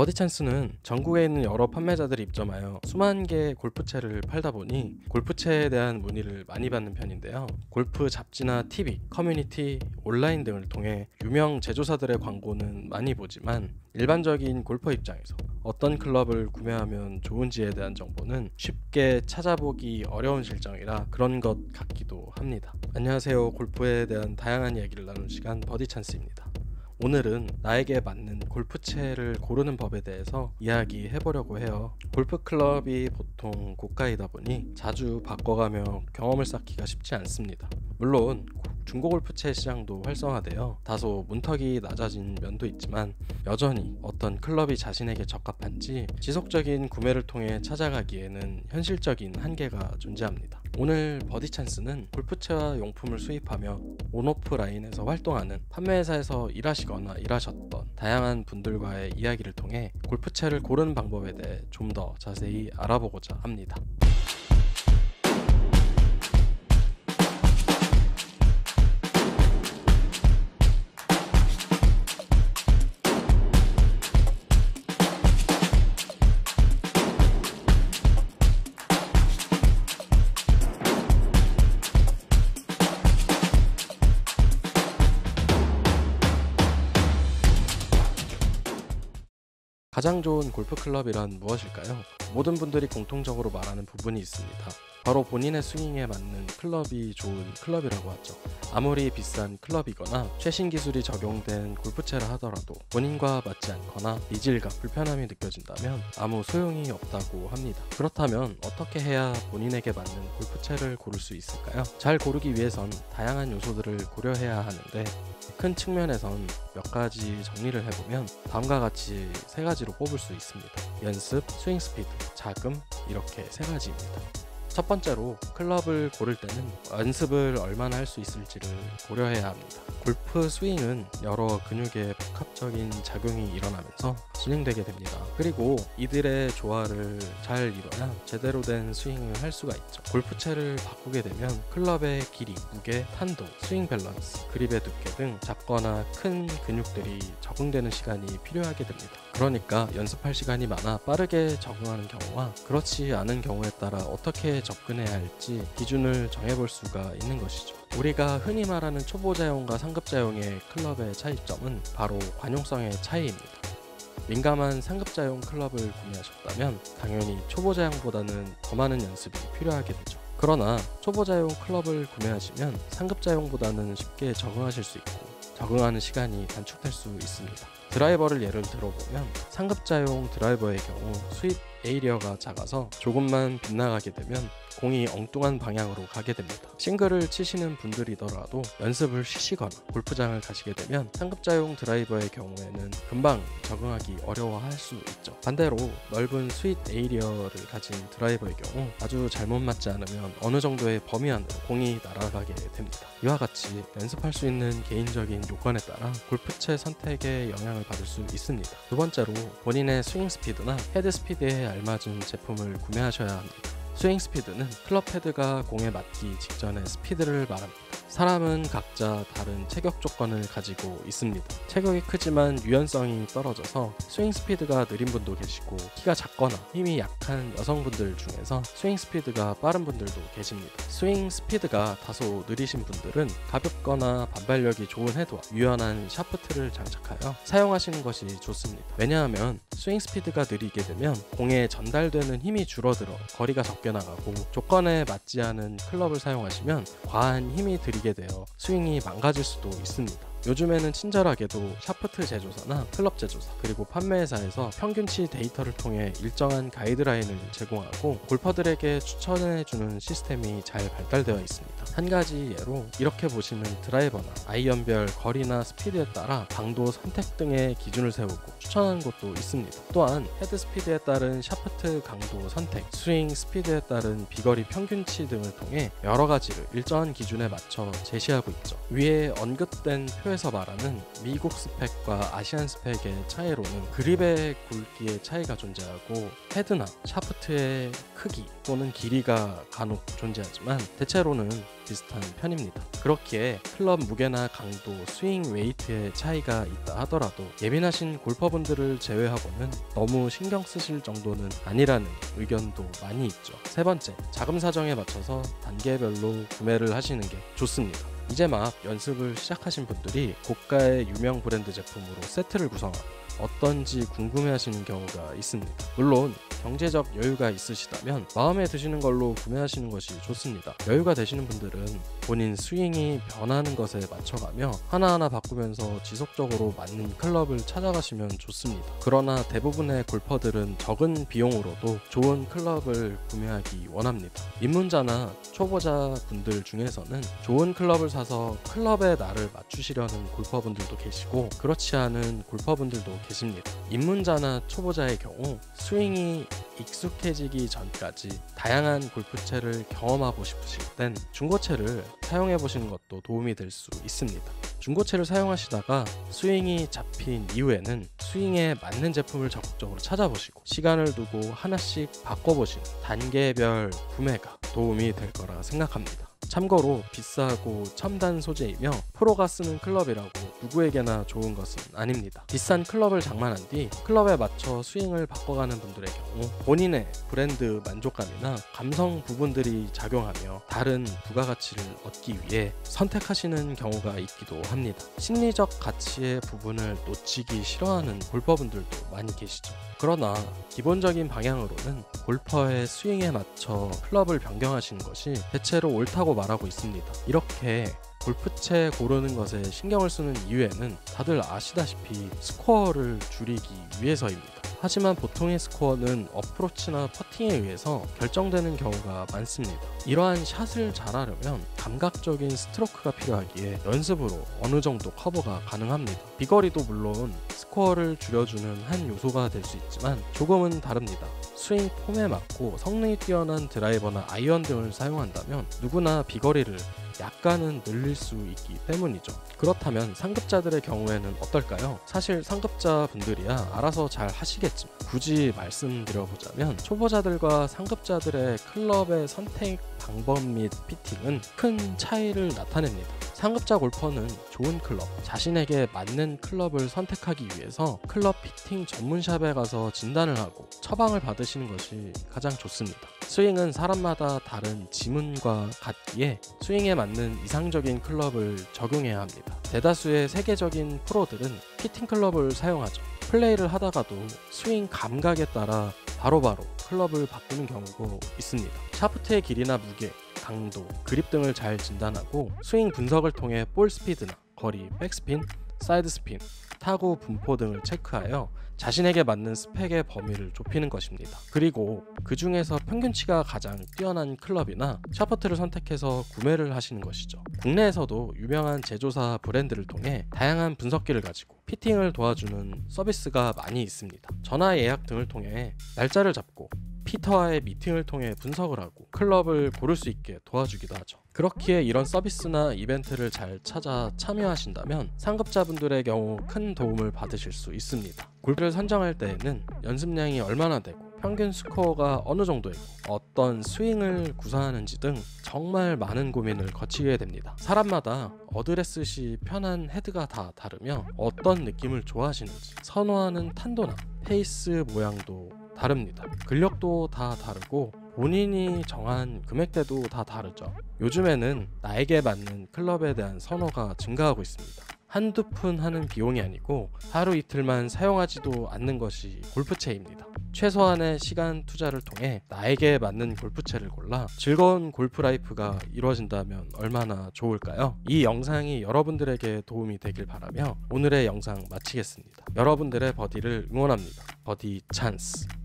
버디찬스는 전국에 있는 여러 판매자들이 입점하여 수만 개의 골프채를 팔다 보니 골프채에 대한 문의를 많이 받는 편인데요. 골프 잡지나 TV, 커뮤니티, 온라인 등을 통해 유명 제조사들의 광고는 많이 보지만 일반적인 골퍼 입장에서 어떤 클럽을 구매하면 좋은지에 대한 정보는 쉽게 찾아보기 어려운 실정이라 그런 것 같기도 합니다. 안녕하세요. 골프에 대한 다양한 이야기를 나눈 시간 버디찬스입니다. 오늘은 나에게 맞는 골프채를 고르는 법에 대해서 이야기해보려고 해요. 골프 클럽이 보통 고가이다 보니 자주 바꿔가며 경험을 쌓기가 쉽지 않습니다. 물론 중고 골프채 시장도 활성화되어 다소 문턱이 낮아진 면도 있지만 여전히 어떤 클럽이 자신에게 적합한지 지속적인 구매를 통해 찾아가기에는 현실적인 한계가 존재합니다. 오늘 버디찬스는 골프채와 용품을 수입하며 온오프 라인에서 활동하는 판매회사에서 일하시거나 일하셨던 다양한 분들과의 이야기를 통해 골프채를 고르는 방법에 대해 좀 더 자세히 알아보고자 합니다. 가장 좋은 골프 클럽이란 무엇일까요? 모든 분들이 공통적으로 말하는 부분이 있습니다. 바로 본인의 스윙에 맞는 클럽이 좋은 클럽이라고 하죠. 아무리 비싼 클럽이거나 최신 기술이 적용된 골프채라 하더라도 본인과 맞지 않거나 이질감, 불편함이 느껴진다면 아무 소용이 없다고 합니다. 그렇다면 어떻게 해야 본인에게 맞는 골프채를 고를 수 있을까요? 잘 고르기 위해선 다양한 요소들을 고려해야 하는데 큰 측면에선 몇 가지 정리를 해보면 다음과 같이 세 가지로 뽑을 수 있습니다. 연습, 스윙 스피드, 자금, 이렇게 세 가지입니다. 첫 번째로 클럽을 고를 때는 연습을 얼마나 할 수 있을지를 고려해야 합니다. 골프 스윙은 여러 근육의 복합적인 작용이 일어나면서 진행되게 됩니다. 그리고 이들의 조화를 잘 이뤄야 제대로 된 스윙을 할 수가 있죠. 골프채를 바꾸게 되면 클럽의 길이, 무게, 탄도, 스윙 밸런스, 그립의 두께 등 작거나 큰 근육들이 적응되는 시간이 필요하게 됩니다. 그러니까 연습할 시간이 많아 빠르게 적응하는 경우와 그렇지 않은 경우에 따라 어떻게 접근해야 할지 기준을 정해볼 수가 있는 것이죠. 우리가 흔히 말하는 초보자용과 상급자용의 클럽의 차이점은 바로 관용성의 차이입니다. 민감한 상급자용 클럽을 구매하셨다면 당연히 초보자용보다는 더 많은 연습이 필요하게 되죠. 그러나 초보자용 클럽을 구매하시면 상급자용보다는 쉽게 적응하실 수 있고 적응하는 시간이 단축될 수 있습니다. 드라이버를 예를 들어보면 상급자용 드라이버의 경우 수입 에이리어가 작아서 조금만 빗나가게 되면 공이 엉뚱한 방향으로 가게 됩니다. 싱글을 치시는 분들이더라도 연습을 쉬시거나 골프장을 가시게 되면 상급자용 드라이버의 경우에는 금방 적응하기 어려워할 수 있죠. 반대로 넓은 스윗 에이리어를 가진 드라이버의 경우 아주 잘못 맞지 않으면 어느 정도의 범위 안으로 공이 날아가게 됩니다. 이와 같이 연습할 수 있는 개인적인 요건에 따라 골프채 선택에 영향을 받을 수 있습니다. 두 번째로 본인의 스윙 스피드나 헤드 스피드에 알맞은 제품을 구매하셔야 합니다. 스윙 스피드는 클럽 헤드가 공에 맞기 직전의 스피드를 말합니다. 사람은 각자 다른 체격 조건을 가지고 있습니다. 체격이 크지만 유연성이 떨어져서 스윙 스피드가 느린 분도 계시고 키가 작거나 힘이 약한 여성분들 중에서 스윙 스피드가 빠른 분들도 계십니다. 스윙 스피드가 다소 느리신 분들은 가볍거나 반발력이 좋은 헤드와 유연한 샤프트를 장착하여 사용하시는 것이 좋습니다. 왜냐하면 스윙 스피드가 느리게 되면 공에 전달되는 힘이 줄어들어 거리가 적게 나가고 조건에 맞지 않은 클럽을 사용하시면 과한 힘이 들이게 되어 스윙이 망가질 수도 있습니다. 요즘에는 친절하게도 샤프트 제조사나 클럽 제조사 그리고 판매회사에서 평균치 데이터를 통해 일정한 가이드라인을 제공하고 골퍼들에게 추천해주는 시스템이 잘 발달되어 있습니다. 한 가지 예로 이렇게 보시는 드라이버나 아이언별 거리나 스피드에 따라 강도 선택 등의 기준을 세우고 추천하는 곳도 있습니다. 또한 헤드 스피드에 따른 샤프트 강도 선택, 스윙 스피드에 따른 비거리 평균치 등을 통해 여러 가지를 일정한 기준에 맞춰 제시하고 있죠. 위에 언급된 표에서 말하는 미국 스펙과 아시안 스펙의 차이로는 그립의 굵기의 차이가 존재하고 헤드나 샤프트의 크기 또는 길이가 간혹 존재하지만 대체로는 비슷한 편입니다. 그렇기에 클럽 무게나 강도, 스윙 웨이트의 차이가 있다 하더라도 예민하신 골퍼분들을 제외하고는 너무 신경 쓰실 정도는 아니라는 의견도 많이 있죠. 세 번째, 자금 사정에 맞춰서 단계별로 구매를 하시는 게 좋습니다. 이제 막 연습을 시작하신 분들이 고가의 유명 브랜드 제품으로 세트를 구성하고 어떤지 궁금해하시는 경우가 있습니다. 물론 경제적 여유가 있으시다면 마음에 드시는 걸로 구매하시는 것이 좋습니다. 여유가 되시는 분들은 본인 스윙이 변하는 것에 맞춰가며 하나하나 바꾸면서 지속적으로 맞는 클럽을 찾아가시면 좋습니다. 그러나 대부분의 골퍼들은 적은 비용으로도 좋은 클럽을 구매하기 원합니다. 입문자나 초보자 분들 중에서는 좋은 클럽을 사서 클럽의 날을 맞추시려는 골퍼분들도 계시고 그렇지 않은 골퍼분들도 계십니다. 입문자나 초보자의 경우 스윙이 익숙해지기 전까지 다양한 골프채를 경험하고 싶으실 땐 중고채를 사용해 보시는 것도 도움이 될 수 있습니다. 중고채를 사용하시다가 스윙이 잡힌 이후에는 스윙에 맞는 제품을 적극적으로 찾아보시고 시간을 두고 하나씩 바꿔보시는 단계별 구매가 도움이 될 거라 생각합니다. 참고로 비싸고 첨단 소재이며 프로가 쓰는 클럽이라고 누구에게나 좋은 것은 아닙니다. 비싼 클럽을 장만한 뒤 클럽에 맞춰 스윙을 바꿔가는 분들의 경우 본인의 브랜드 만족감이나 감성 부분들이 작용하며 다른 부가가치를 얻기 위해 선택하시는 경우가 있기도 합니다. 심리적 가치의 부분을 놓치기 싫어하는 골퍼분들도 많이 계시죠. 그러나 기본적인 방향으로는 골퍼의 스윙에 맞춰 클럽을 변경하시는 것이 대체로 옳다고 말하고 있습니다. 이렇게 골프채 고르는 것에 신경을 쓰는 이유에는 다들 아시다시피 스코어를 줄이기 위해서입니다. 하지만 보통의 스코어는 어프로치나 퍼팅에 의해서 결정되는 경우가 많습니다. 이러한 샷을 잘하려면 감각적인 스트로크가 필요하기에 연습으로 어느 정도 커버가 가능합니다. 비거리도 물론 스코어를 줄여주는 한 요소가 될 수 있지만 조금은 다릅니다. 스윙 폼에 맞고 성능이 뛰어난 드라이버나 아이언 등을 사용한다면 누구나 비거리를 약간은 늘릴 수 있기 때문이죠. 그렇다면 상급자들의 경우에는 어떨까요? 사실 상급자 분들이야 알아서 잘 하시겠지만 굳이 말씀드려보자면 초보자들과 상급자들의 클럽의 선택 방법 및 피팅은 큰 차이를 나타냅니다. 상급자 골퍼는 좋은 클럽, 자신에게 맞는 클럽을 선택하기 위해서 클럽 피팅 전문샵에 가서 진단을 하고 처방을 받으시는 것이 가장 좋습니다. 스윙은 사람마다 다른 지문과 같기에 스윙에 맞는 이상적인 클럽을 적용해야 합니다. 대다수의 세계적인 프로들은 피팅 클럽을 사용하죠. 플레이를 하다가도 스윙 감각에 따라 바로바로 클럽을 바꾸는 경우도 있습니다. 샤프트의 길이나 무게, 강도, 그립 등을 잘 진단하고 스윙 분석을 통해 볼 스피드나 거리, 백스핀, 사이드 스핀, 타구 분포 등을 체크하여 자신에게 맞는 스펙의 범위를 좁히는 것입니다. 그리고 그 중에서 평균치가 가장 뛰어난 클럽이나 샤프트를 선택해서 구매를 하시는 것이죠. 국내에서도 유명한 제조사 브랜드를 통해 다양한 분석기를 가지고 피팅을 도와주는 서비스가 많이 있습니다. 전화 예약 등을 통해 날짜를 잡고 피터와의 미팅을 통해 분석을 하고 클럽을 고를 수 있게 도와주기도 하죠. 그렇기에 이런 서비스나 이벤트를 잘 찾아 참여하신다면 상급자분들의 경우 큰 도움을 받으실 수 있습니다. 골프를 선정할 때에는 연습량이 얼마나 되고 평균 스코어가 어느 정도이고 어떤 스윙을 구사하는지 등 정말 많은 고민을 거치게 됩니다. 사람마다 어드레스 시 편한 헤드가 다 다르며 어떤 느낌을 좋아하시는지 선호하는 탄도나 페이스 모양도 다릅니다. 근력도 다 다르고 본인이 정한 금액대도 다 다르죠. 요즘에는 나에게 맞는 클럽에 대한 선호가 증가하고 있습니다. 한두 푼 하는 비용이 아니고 하루 이틀만 사용하지도 않는 것이 골프채입니다. 최소한의 시간 투자를 통해 나에게 맞는 골프채를 골라 즐거운 골프 라이프가 이루어진다면 얼마나 좋을까요? 이 영상이 여러분들에게 도움이 되길 바라며 오늘의 영상 마치겠습니다. 여러분들의 버디를 응원합니다. 버디 찬스.